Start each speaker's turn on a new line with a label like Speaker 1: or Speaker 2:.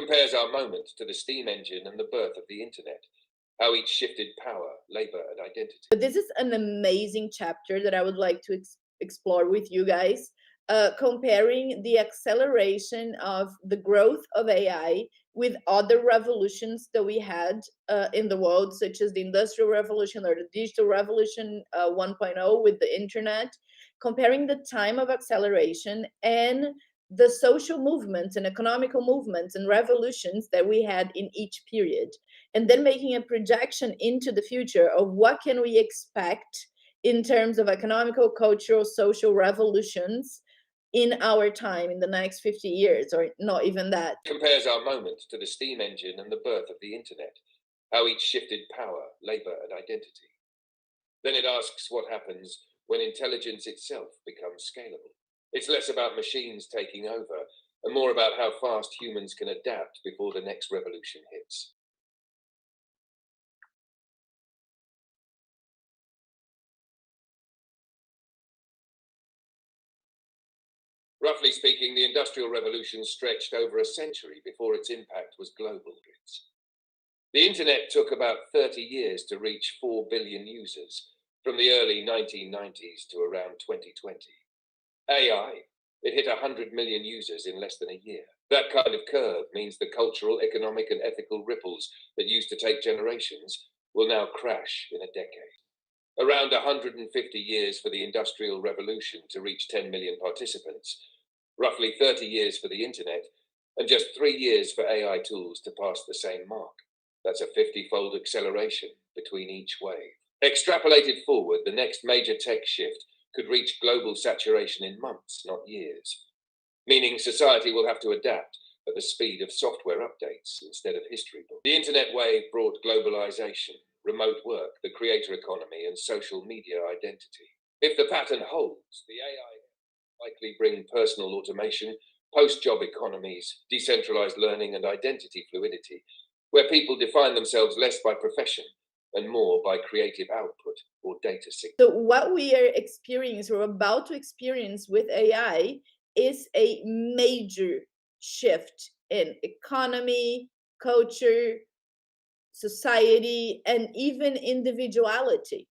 Speaker 1: compares our moment to the steam engine and the birth of the internet, how each shifted power, labor, and identity.
Speaker 2: But this is an amazing chapter that I would like to explore with you guys, comparing the acceleration of the growth of AI with other revolutions that we had in the world, such as the Industrial Revolution or the Digital Revolution 1.0 with the internet, comparing the time of acceleration and the social movements and economical movements and revolutions that we had in each period, and then making a projection into the future of what can we expect in terms of economical, cultural, social revolutions in our time in the next 50 years, or not even that.
Speaker 1: Compares our moment to the steam engine and the birth of the internet, how each shifted power, labor, and identity. Then it asks what happens when intelligence itself becomes scalable. It's less about machines taking over and more about how fast humans can adapt before the next revolution hits. Roughly speaking, the Industrial Revolution stretched over a century before its impact was global. The internet took about 30 years to reach 4 billion users, from the early 1990s to around 2020. AI, it hit 100 million users in less than a year. That kind of curve means the cultural, economic, and ethical ripples that used to take generations will now crash in a decade. Around 150 years for the Industrial Revolution to reach 10 million participants, roughly 30 years for the internet, and just 3 years for AI tools to pass the same mark. That's a 50-fold acceleration between each wave. Extrapolated forward, the next major tech shift could reach global saturation in months, not years, meaning society will have to adapt at the speed of software updates instead of history books. The internet wave brought globalization, remote work, the creator economy, and social media identity. If the pattern holds, the AI will likely bring personal automation, post-job economies, decentralized learning, and identity fluidity, where people define themselves less by profession and more by creative output or data signal.
Speaker 2: So what we are experiencing, we're about to experience with AI, is a major shift in economy, culture, society, and even individuality.